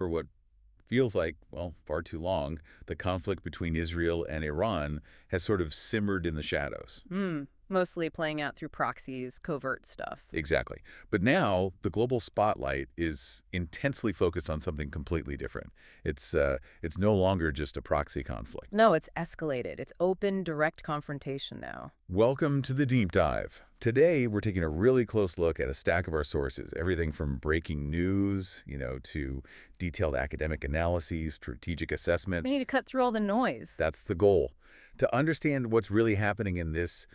for what feels like, well, far too long, the conflict between Israel and Iran has sort of simmered in the shadows. Mostly playing out through proxies, covert stuff. Exactly. But now the global spotlight is intensely focused on something completely different. It's no longer just a proxy conflict. No, it's escalated. It's open, direct confrontation now. Welcome to the Deep Dive. Today, we're taking a really close look at a stack of our sources, everything from breaking news, to detailed academic analyses, strategic assessments. We need to cut through all the noise. That's the goal. To understand what's really happening in this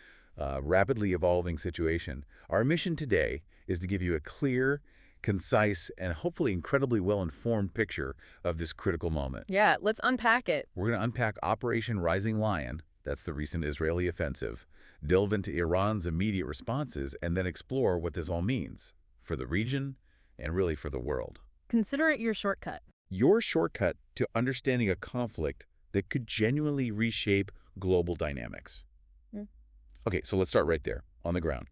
rapidly evolving situation, our mission today is to give you a clear, concise, and hopefully incredibly well-informed picture of this critical moment. Yeah, let's unpack it. We're going to unpack Operation Rising Lion, that's the recent Israeli offensive, delve into Iran's immediate responses, and then explore what this all means for the region and really for the world. Consider it your shortcut. Your shortcut to understanding a conflict that could genuinely reshape global dynamics. Okay, so let's start right there, on the ground.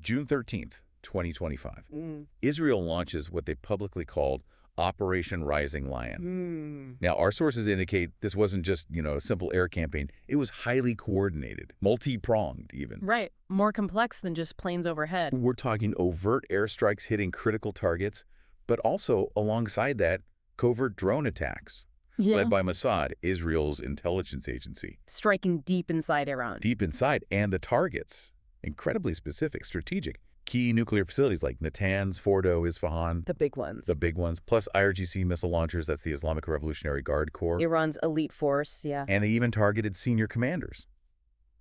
June 13th, 2025. Israel launches what they publicly called Operation Rising Lion. Now, our sources indicate this wasn't just, a simple air campaign. It was highly coordinated, multi-pronged even. Right. More complex than just planes overhead. We're talking overt airstrikes hitting critical targets, but also, alongside that, covert drone attacks. Led by Mossad, Israel's intelligence agency. Striking deep inside Iran. Deep inside, and the targets. Incredibly specific, strategic. Key nuclear facilities like Natanz, Fordo, Isfahan. The big ones. The big ones. Plus IRGC missile launchers, that's the Islamic Revolutionary Guard Corps. Iran's elite force, yeah. And they even targeted senior commanders,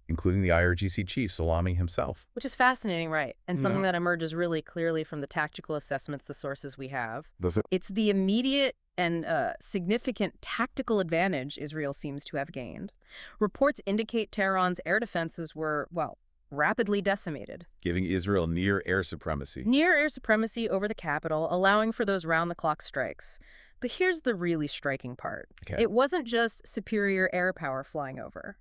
including the IRGC chief, Salami himself. Which is fascinating, right? And something that emerges really clearly from the tactical assessments, the sources we have. It's the immediate and significant tactical advantage Israel seems to have gained. Reports indicate Tehran's air defenses were, well, rapidly decimated. Giving Israel near air supremacy. Near air supremacy over the capital, allowing for those round-the-clock strikes. But here's the really striking part. Okay. It wasn't just superior air power flying over.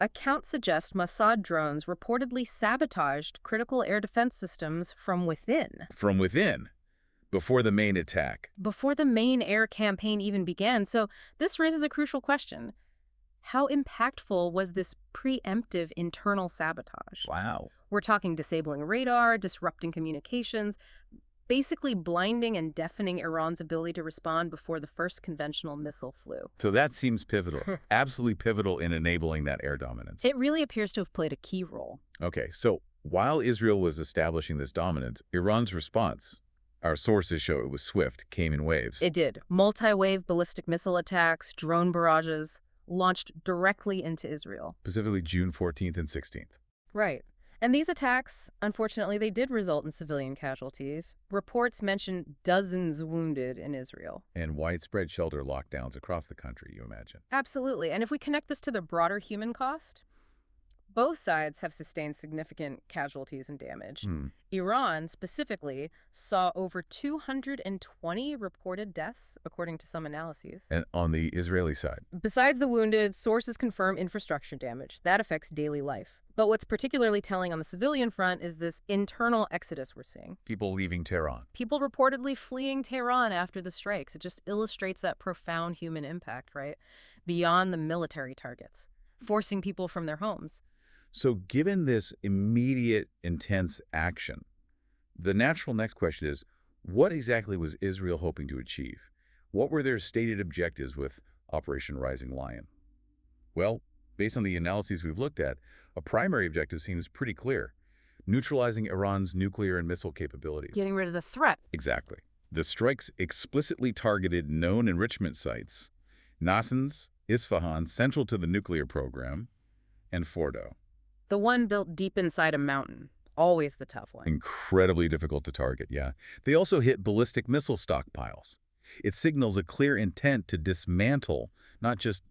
Accounts suggest Mossad drones reportedly sabotaged critical air defense systems from within. From within? Before the main attack. Before the main air campaign even began. So this raises a crucial question. How impactful was this preemptive internal sabotage? Wow. We're talking disabling radar, disrupting communications, basically blinding and deafening Iran's ability to respond before the first conventional missile flew. So that seems pivotal. Absolutely pivotal in enabling that air dominance. It really appears to have played a key role. Okay, so while Israel was establishing this dominance, Iran's response, our sources show it was swift, came in waves. It did. Multi-wave ballistic missile attacks, drone barrages, launched directly into Israel. Specifically June 14th and 16th. Right. And these attacks, unfortunately, they did result in civilian casualties. Reports mention dozens wounded in Israel. And widespread shelter lockdowns across the country, you imagine. Absolutely. And if we connect this to the broader human cost, both sides have sustained significant casualties and damage. Iran, specifically, saw over 220 reported deaths, according to some analyses. And on the Israeli side? Besides the wounded, sources confirm infrastructure damage. That affects daily life. But what's particularly telling on the civilian front is this internal exodus we're seeing. People leaving Tehran. People reportedly fleeing Tehran after the strikes. It just illustrates that profound human impact, right? Beyond the military targets, forcing people from their homes. So given this immediate, intense action, the natural next question is, what exactly was Israel hoping to achieve? What were their stated objectives with Operation Rising Lion? Well, based on the analyses we've looked at, a primary objective seems pretty clear: neutralizing Iran's nuclear and missile capabilities. Getting rid of the threat. Exactly. The strikes explicitly targeted known enrichment sites: Natanz, Isfahan, central to the nuclear program, and Fordo. The one built deep inside a mountain. Always the tough one. Incredibly difficult to target, yeah. They also hit ballistic missile stockpiles. It signals a clear intent to dismantle, not just,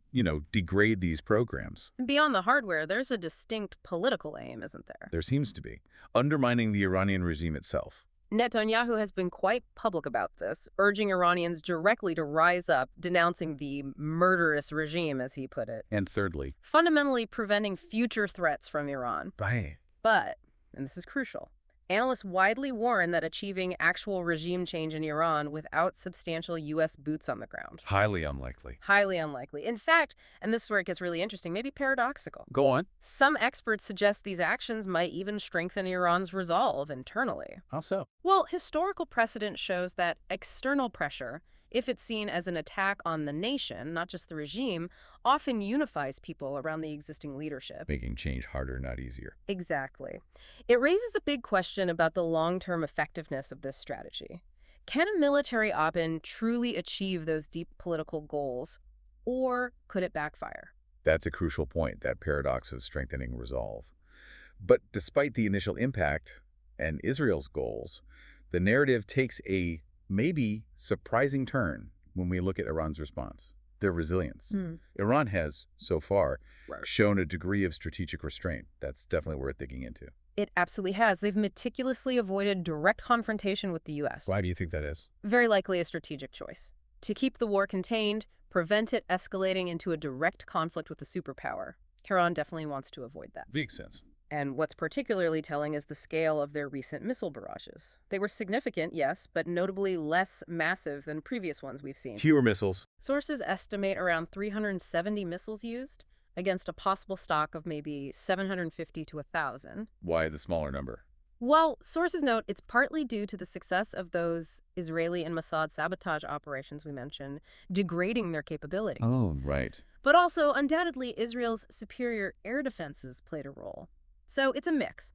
degrade these programs. And beyond the hardware, there's a distinct political aim, isn't there? There seems to be. Undermining the Iranian regime itself. Netanyahu has been quite public about this, urging Iranians directly to rise up, denouncing the murderous regime, as he put it. And thirdly, fundamentally preventing future threats from Iran. Right. But, and this is crucial, Analysts widely warn that achieving actual regime change in Iran without substantial U.S. boots on the ground. Highly unlikely. Highly unlikely. In fact, and this is where it gets really interesting, maybe paradoxical. Go on. Some experts suggest these actions might even strengthen Iran's resolve internally. How so? Well, historical precedent shows that external pressure, if it's seen as an attack on the nation, not just the regime, often unifies people around the existing leadership. Making change harder, not easier. Exactly. It raises a big question about the long-term effectiveness of this strategy. Can a military op-in truly achieve those deep political goals, or could it backfire? That's a crucial point, that paradox of strengthening resolve. But despite the initial impact and Israel's goals, the narrative takes a maybe surprising turn when we look at Iran's response, their resilience. Iran has, so far, shown a degree of strategic restraint. That's definitely worth digging into. It absolutely has. They've meticulously avoided direct confrontation with the U.S. Why do you think that is? Very likely a strategic choice. To keep the war contained, prevent it escalating into a direct conflict with a superpower. Iran definitely wants to avoid that. Makes sense. And what's particularly telling is the scale of their recent missile barrages. They were significant, yes, but notably less massive than previous ones we've seen. Fewer missiles. Sources estimate around 370 missiles used against a possible stock of maybe 750 to 1,000. Why the smaller number? Well, sources note it's partly due to the success of those Israeli and Mossad sabotage operations we mentioned, degrading their capabilities. Oh, right. But also, undoubtedly, Israel's superior air defenses played a role. So it's a mix.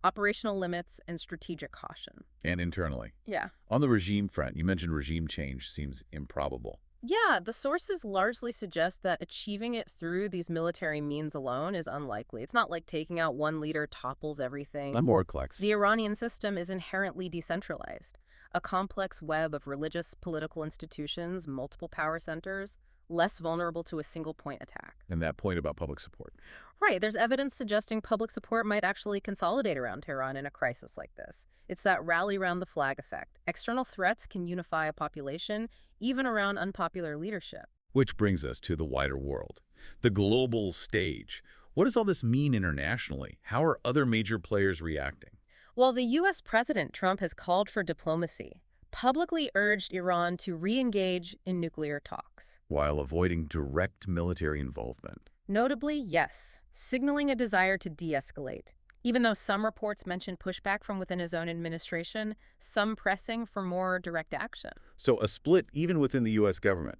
Operational limits and strategic caution. And internally. Yeah. On the regime front, you mentioned regime change seems improbable. Yeah, the sources largely suggest that achieving it through these military means alone is unlikely. It's not like taking out one leader topples everything. I'm more complex. The Iranian system is inherently decentralized. A complex web of religious, political institutions, multiple power centers, less vulnerable to a single-point attack. And that point about public support. Right, there's evidence suggesting public support might actually consolidate around Tehran in a crisis like this. It's that rally around the flag effect. External threats can unify a population, even around unpopular leadership. Which brings us to the wider world, the global stage. What does all this mean internationally? How are other major players reacting? Well, the U.S. President Trump has called for diplomacy, publicly urged Iran to re-engage in nuclear talks. While avoiding direct military involvement. Notably, yes, signaling a desire to de-escalate. Even though some reports mention pushback from within his own administration, some pressing for more direct action. So a split even within the U.S. government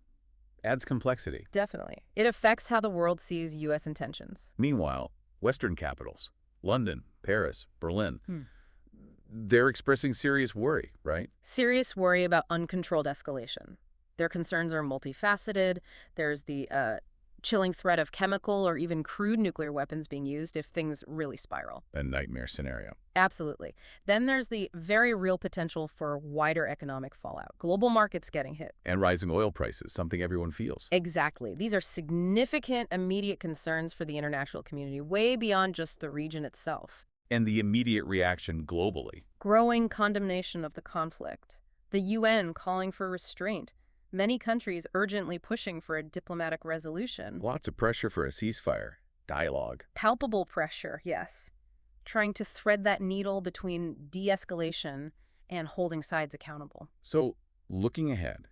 adds complexity. Definitely. It affects how the world sees U.S. intentions. Meanwhile, Western capitals, London, Paris, Berlin, they're expressing serious worry, right? Serious worry about uncontrolled escalation. Their concerns are multifaceted. There's the chilling threat of chemical or even crude nuclear weapons being used if things really spiral. A nightmare scenario. Absolutely. Then there's the very real potential for wider economic fallout. Global markets getting hit. And rising oil prices, something everyone feels. Exactly. These are significant immediate concerns for the international community, way beyond just the region itself. And the immediate reaction globally. Growing condemnation of the conflict. The UN calling for restraint. Many countries urgently pushing for a diplomatic resolution. Lots of pressure for a ceasefire. Dialogue. Palpable pressure, yes. Trying to thread that needle between de-escalation and holding sides accountable. So, looking ahead,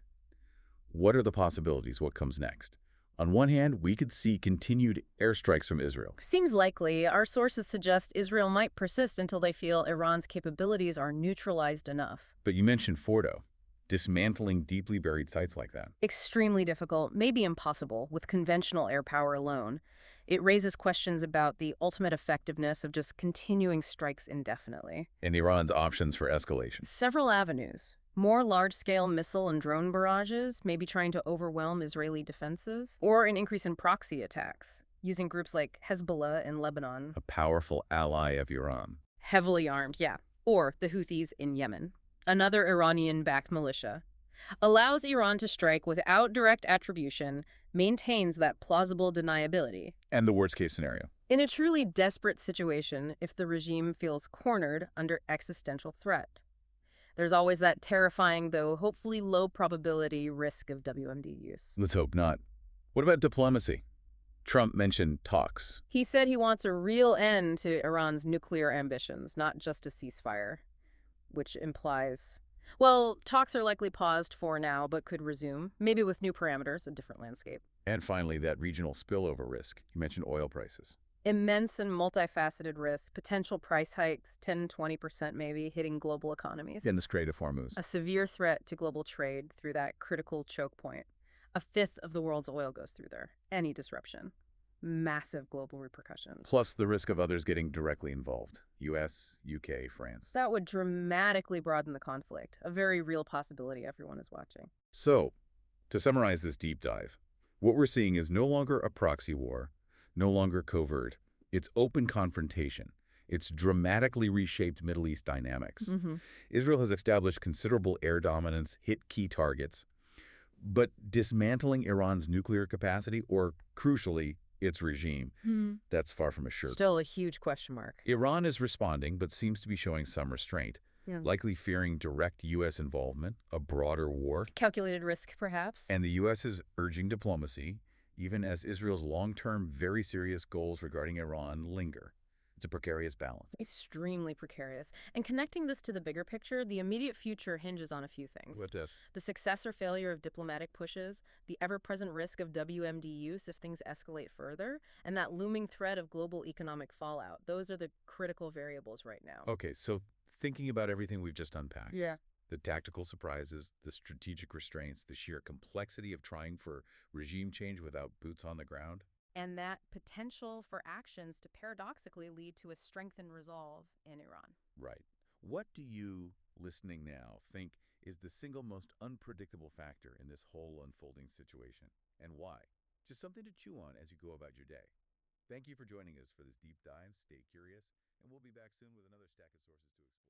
what are the possibilities? What comes next? On one hand, we could see continued airstrikes from Israel. Seems likely. Our sources suggest Israel might persist until they feel Iran's capabilities are neutralized enough. But you mentioned Fordo. Dismantling deeply buried sites like that. Extremely difficult, maybe impossible, with conventional air power alone. It raises questions about the ultimate effectiveness of just continuing strikes indefinitely. And Iran's options for escalation. Several avenues. More large-scale missile and drone barrages, maybe trying to overwhelm Israeli defenses, or an increase in proxy attacks, using groups like Hezbollah in Lebanon. A powerful ally of Iran. Heavily armed, yeah. Or the Houthis in Yemen. Another Iranian-backed militia, allows Iran to strike without direct attribution, maintains that plausible deniability. And the worst-case scenario. In a truly desperate situation, if the regime feels cornered under existential threat. There's always that terrifying, though hopefully low-probability risk of WMD use. Let's hope not. What about diplomacy? Trump mentioned talks. He said he wants a real end to Iran's nuclear ambitions, not just a ceasefire. which implies, well, talks are likely paused for now, but could resume, maybe with new parameters, a different landscape. And finally, that regional spillover risk. You mentioned oil prices. Immense and multifaceted risk, potential price hikes, 10–20% maybe, hitting global economies. In the Strait of Hormuz. A severe threat to global trade through that critical choke point. A fifth of the world's oil goes through there. Any disruption. Massive global repercussions. Plus the risk of others getting directly involved. US, UK, France. That would dramatically broaden the conflict. A very real possibility everyone is watching. So, to summarize this deep dive, what we're seeing is no longer a proxy war, no longer covert. It's open confrontation. It's dramatically reshaped Middle East dynamics. Israel has established considerable air dominance, hit key targets, but dismantling Iran's nuclear capacity, or crucially, its regime, that's far from assured. Still a huge question mark. Iran is responding, but seems to be showing some restraint, likely fearing direct U.S. involvement, a broader war. Calculated risk, perhaps. And the U.S. is urging diplomacy, even as Israel's long-term, very serious goals regarding Iran linger. It's a precarious balance. Extremely precarious. And connecting this to the bigger picture, the immediate future hinges on a few things. What does? The success or failure of diplomatic pushes, the ever-present risk of WMD use if things escalate further, and that looming threat of global economic fallout. Those are the critical variables right now. Okay, so thinking about everything we've just unpacked. Yeah. The tactical surprises, the strategic restraints, the sheer complexity of trying for regime change without boots on the ground. And that potential for actions to paradoxically lead to a strengthened resolve in Iran. Right. What do you, listening now, think is the single most unpredictable factor in this whole unfolding situation? And why? Just something to chew on as you go about your day. Thank you for joining us for this deep dive. Stay curious, and we'll be back soon with another stack of sources to explore.